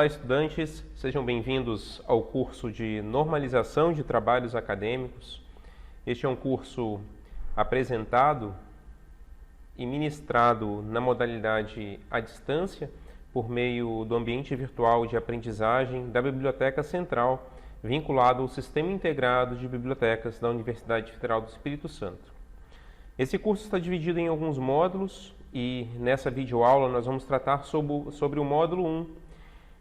Olá, estudantes, sejam bem-vindos ao curso de Normalização de Trabalhos Acadêmicos. Este é um curso apresentado e ministrado na modalidade à distância por meio do ambiente virtual de aprendizagem da Biblioteca Central, vinculado ao Sistema Integrado de Bibliotecas da Universidade Federal do Espírito Santo. Esse curso está dividido em alguns módulos e nessa videoaula nós vamos tratar sobre o módulo 1,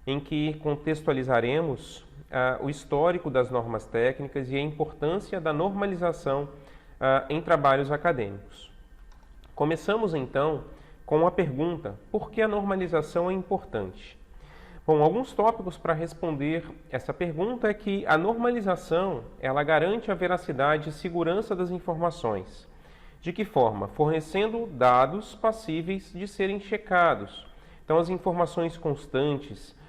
em que contextualizaremos o histórico das normas técnicas e a importância da normalização em trabalhos acadêmicos. Começamos então com a pergunta: por que a normalização é importante? Bom, alguns tópicos para responder essa pergunta é que a normalização ela garante a veracidade e segurança das informações. De que forma? Fornecendo dados passíveis de serem checados. Então, as informações constantes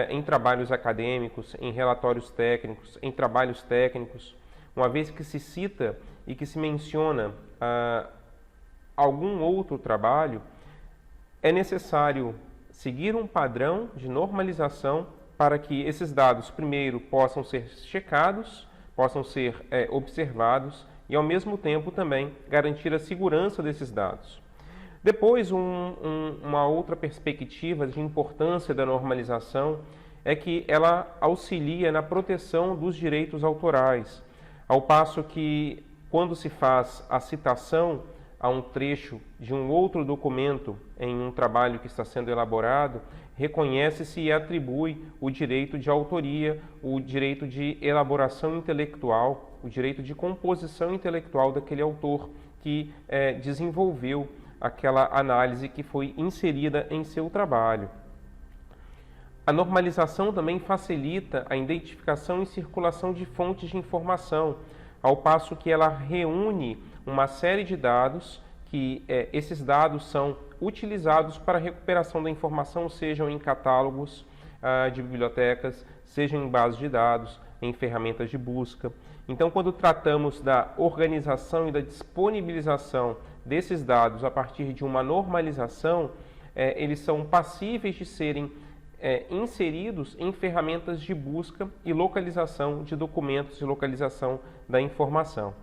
em trabalhos acadêmicos, em relatórios técnicos, em trabalhos técnicos, uma vez que se cita e que se menciona algum outro trabalho, é necessário seguir um padrão de normalização para que esses dados, primeiro, possam ser checados, possam ser observados e, ao mesmo tempo, também garantir a segurança desses dados. Depois, uma outra perspectiva de importância da normalização é que ela auxilia na proteção dos direitos autorais, ao passo que, quando se faz a citação a um trecho de um outro documento em um trabalho que está sendo elaborado, reconhece-se e atribui o direito de autoria, o direito de elaboração intelectual, o direito de composição intelectual daquele autor que desenvolveu aquela análise que foi inserida em seu trabalho. A normalização também facilita a identificação e circulação de fontes de informação, ao passo que ela reúne uma série de dados que esses dados são utilizados para a recuperação da informação, sejam em catálogos de bibliotecas, sejam em bases de dados, em ferramentas de busca. Então, quando tratamos da organização e da disponibilização desses dados a partir de uma normalização, eles são passíveis de serem inseridos em ferramentas de busca e localização de documentos e localização da informação.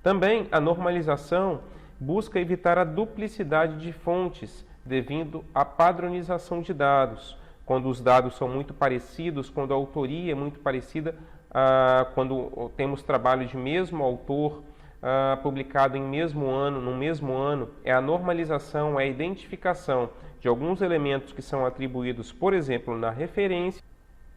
Também a normalização busca evitar a duplicidade de fontes devido à padronização de dados. Quando os dados são muito parecidos, quando a autoria é muito parecida, quando temos trabalho de mesmo autor publicado no mesmo ano, é a normalização, é a identificação de alguns elementos que são atribuídos, por exemplo, na referência,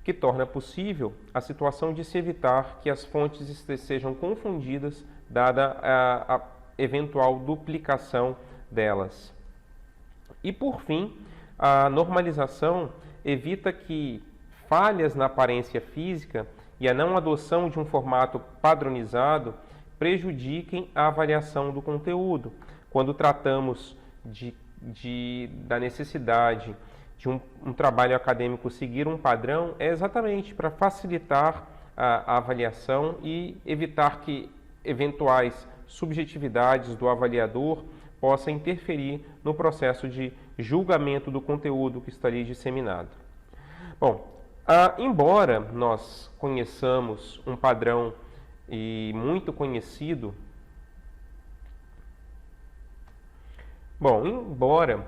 que torna possível a situação de se evitar que as fontes sejam confundidas, dada a eventual duplicação delas. E, por fim, a normalização evita que falhas na aparência física e a não adoção de um formato padronizado prejudiquem a avaliação do conteúdo. Quando tratamos da necessidade de um trabalho acadêmico seguir um padrão, é exatamente para facilitar a avaliação e evitar que eventuais subjetividades do avaliador possam interferir no processo de julgamento do conteúdo que está ali disseminado. Bom, embora nós conheçamos um padrão e muito conhecido, embora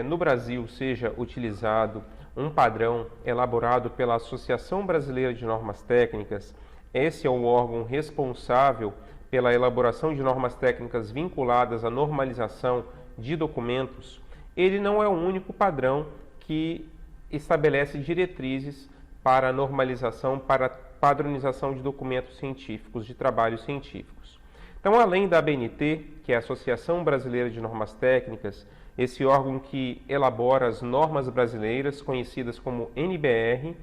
no Brasil seja utilizado um padrão elaborado pela Associação Brasileira de Normas Técnicas, esse é o órgão responsável pela elaboração de normas técnicas vinculadas à normalização de documentos, ele não é o único padrão que estabelece diretrizes para a normalização, para a padronização de documentos científicos, de trabalhos científicos. Então, além da ABNT, que é a Associação Brasileira de Normas Técnicas, esse órgão que elabora as normas brasileiras, conhecidas como NBR,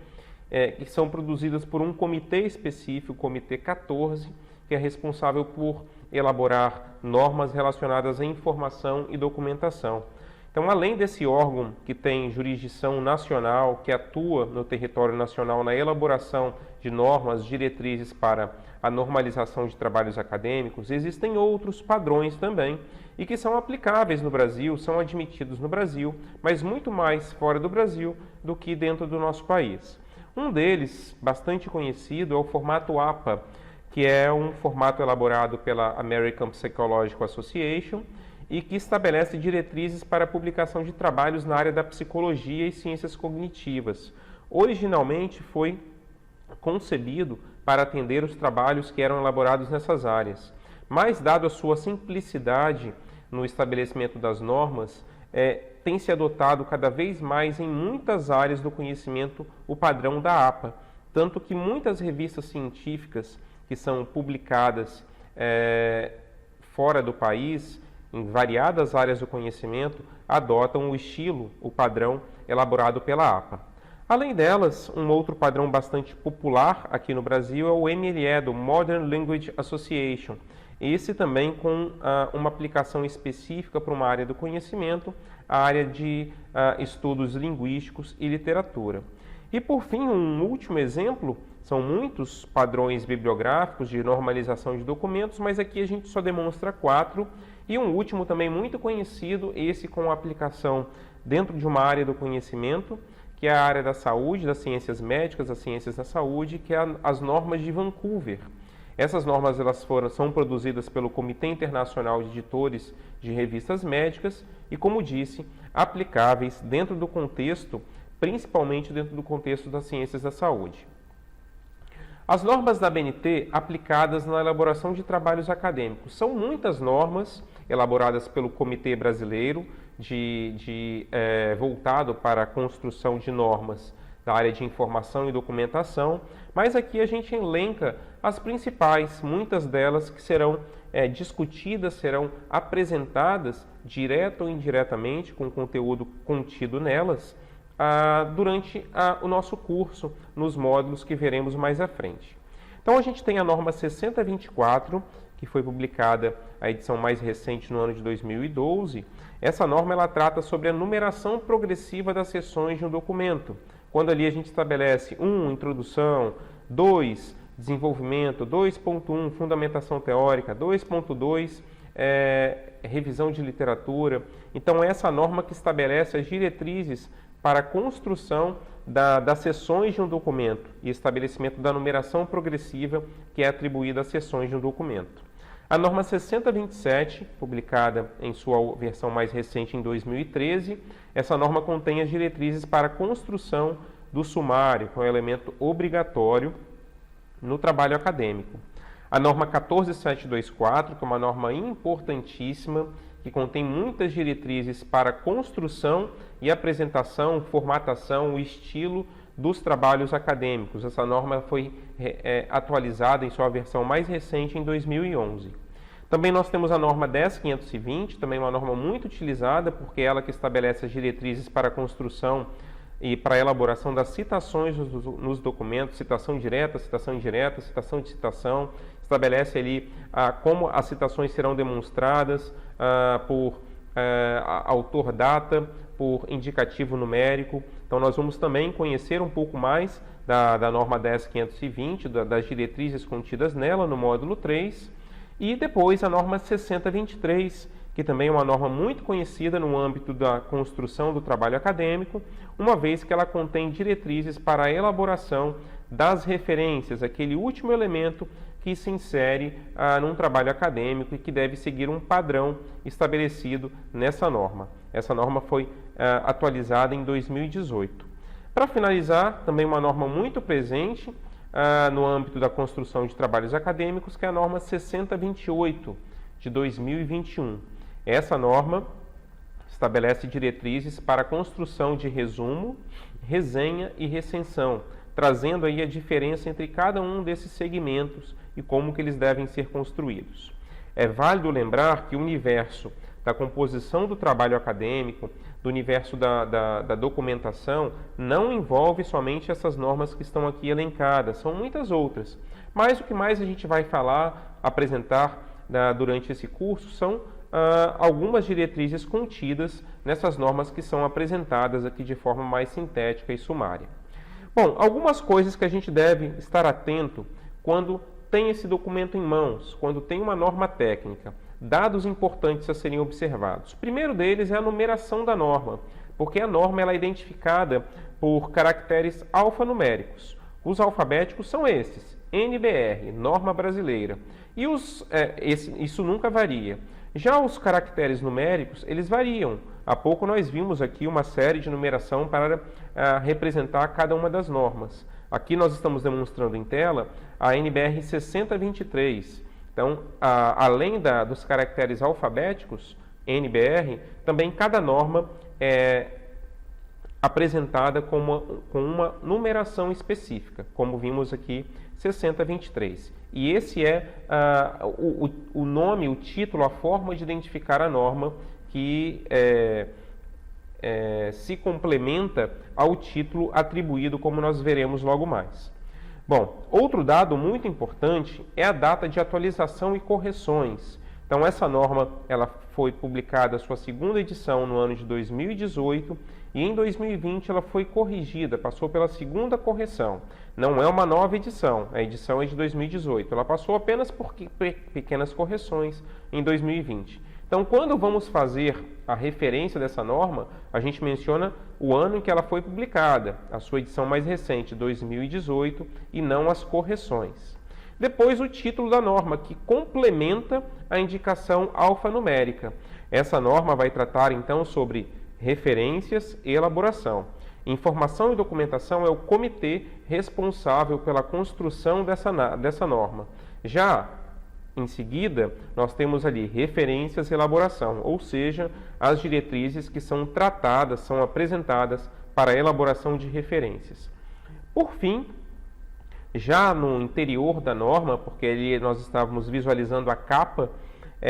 que são produzidas por um comitê específico, o Comitê 14, que é responsável por elaborar normas relacionadas à informação e documentação. Então, além desse órgão que tem jurisdição nacional, que atua no território nacional na elaboração de normas, diretrizes para a normalização de trabalhos acadêmicos, existem outros padrões também e que são aplicáveis no Brasil, são admitidos no Brasil, mas muito mais fora do Brasil do que dentro do nosso país. Um deles, bastante conhecido, é o formato APA, que é um formato elaborado pela American Psychological Association e que estabelece diretrizes para a publicação de trabalhos na área da psicologia e ciências cognitivas. Originalmente foi concebido para atender os trabalhos que eram elaborados nessas áreas, mas, dado a sua simplicidade no estabelecimento das normas, tem se adotado cada vez mais em muitas áreas do conhecimento o padrão da APA, tanto que muitas revistas científicas que são publicadas fora do país, em variadas áreas do conhecimento, adotam o estilo, o padrão elaborado pela APA. Além delas, um outro padrão bastante popular aqui no Brasil é o MLE, do Modern Language Association. Esse também com uma aplicação específica para uma área do conhecimento, a área de estudos linguísticos e literatura. E por fim, um último exemplo, são muitos padrões bibliográficos de normalização de documentos, mas aqui a gente só demonstra 4. E um último também muito conhecido, esse com aplicação dentro de uma área do conhecimento, que é a área da saúde, das ciências médicas, das ciências da saúde, que é as normas de Vancouver. Essas normas são produzidas pelo Comitê Internacional de Editores de Revistas Médicas e, como disse, aplicáveis dentro do contexto, principalmente dentro do contexto das ciências da saúde. As normas da ABNT aplicadas na elaboração de trabalhos acadêmicos. São muitas normas elaboradas pelo Comitê Brasileiro voltado para a construção de normas da área de informação e documentação, mas aqui a gente elenca as principais, muitas delas que serão discutidas, serão apresentadas direto ou indiretamente com o conteúdo contido nelas durante o nosso curso, nos módulos que veremos mais à frente. Então a gente tem a norma 6024, que foi publicada a edição mais recente no ano de 2012. Essa norma ela trata sobre a numeração progressiva das seções de um documento. Quando ali a gente estabelece 1, introdução, 2, desenvolvimento, 2.1, fundamentação teórica, 2.2, revisão de literatura. Então, essa norma que estabelece as diretrizes para a construção das seções de um documento e estabelecimento da numeração progressiva que é atribuída às seções de um documento. A norma 6027, publicada em sua versão mais recente em 2013, essa norma contém as diretrizes para a construção do sumário, que é um elemento obrigatório no trabalho acadêmico. A norma 14724, que é uma norma importantíssima, que contém muitas diretrizes para a construção e apresentação, formatação, o estilo dos trabalhos acadêmicos. Essa norma foi atualizada em sua versão mais recente em 2011. Também nós temos a norma 10520, também uma norma muito utilizada, porque é ela que estabelece as diretrizes para a construção e para a elaboração das citações nos documentos, citação direta, citação indireta, citação de citação, estabelece ali como as citações serão demonstradas por autor-data, por indicativo numérico. Então nós vamos também conhecer um pouco mais da norma 10520, das diretrizes contidas nela no módulo 3, e depois a norma 6023, que também é uma norma muito conhecida no âmbito da construção do trabalho acadêmico, uma vez que ela contém diretrizes para a elaboração das referências, aquele último elemento que se insere num trabalho acadêmico e que deve seguir um padrão estabelecido nessa norma. Essa norma foi atualizada em 2018. Para finalizar, também uma norma muito presente no âmbito da construção de trabalhos acadêmicos, que é a norma 6028, de 2021. Essa norma estabelece diretrizes para a construção de resumo, resenha e recensão, trazendo aí a diferença entre cada um desses segmentos e como que eles devem ser construídos. É válido lembrar que o universo da composição do trabalho acadêmico, do universo da documentação, não envolve somente essas normas que estão aqui elencadas, são muitas outras. Mas o que mais a gente vai falar, apresentar durante esse curso são algumas diretrizes contidas nessas normas que são apresentadas aqui de forma mais sintética e sumária. Bom, algumas coisas que a gente deve estar atento quando tem esse documento em mãos, quando tem uma norma técnica, dados importantes a serem observados. O primeiro deles é a numeração da norma, porque a norma ela é identificada por caracteres alfanuméricos. Os alfabéticos são esses: NBR, norma brasileira. E isso nunca varia. Já os caracteres numéricos, eles variam. Há pouco nós vimos aqui uma série de numeração para representar cada uma das normas. Aqui nós estamos demonstrando em tela a NBR 6023. Então, além dos caracteres alfabéticos, NBR, também cada norma é apresentada com uma numeração específica, como vimos aqui, 6023. E esse é o nome, o título, a forma de identificar a norma que se complementa ao título atribuído, como nós veremos logo mais. Bom, outro dado muito importante é a data de atualização e correções. Então, essa norma ela foi publicada a sua segunda edição no ano de 2018 e em 2020 ela foi corrigida, passou pela segunda correção. Não é uma nova edição, a edição é de 2018. Ela passou apenas por pequenas correções em 2020. Então, quando vamos fazer a referência dessa norma, a gente menciona o ano em que ela foi publicada, a sua edição mais recente, 2018, e não as correções. Depois, o título da norma, que complementa a indicação alfanumérica. Essa norma vai tratar, então, sobre referências e elaboração. Informação e documentação é o comitê responsável pela construção dessa norma. Já em seguida, nós temos ali referências e elaboração, ou seja, as diretrizes que são tratadas, são apresentadas para a elaboração de referências. Por fim, já no interior da norma, porque ali nós estávamos visualizando a capa,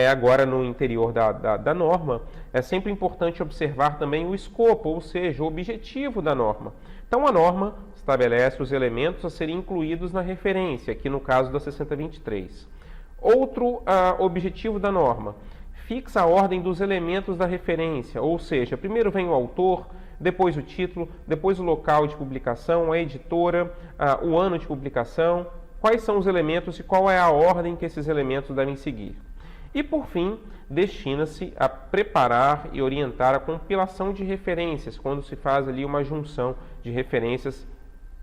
agora no interior da norma, é sempre importante observar também o escopo, ou seja, o objetivo da norma. Então, a norma estabelece os elementos a serem incluídos na referência, aqui no caso da 6023. Outro objetivo da norma: fixa a ordem dos elementos da referência, ou seja, primeiro vem o autor, depois o título, depois o local de publicação, a editora, o ano de publicação, quais são os elementos e qual é a ordem que esses elementos devem seguir. E, por fim, destina-se a preparar e orientar a compilação de referências, quando se faz ali uma junção de referências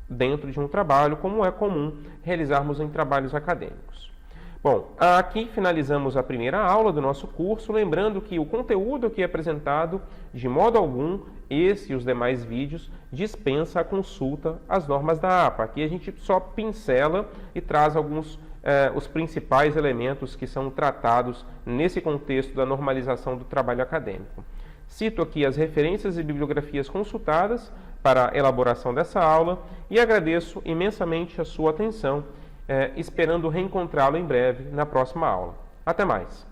dentro de um trabalho, como é comum realizarmos em trabalhos acadêmicos. Bom, aqui finalizamos a primeira aula do nosso curso, lembrando que o conteúdo aqui apresentado, de modo algum, esse e os demais vídeos, dispensa a consulta às normas da APA. Aqui a gente só pincela e traz os principais elementos que são tratados nesse contexto da normalização do trabalho acadêmico. Cito aqui as referências e bibliografias consultadas para a elaboração dessa aula e agradeço imensamente a sua atenção, esperando reencontrá-lo em breve na próxima aula. Até mais!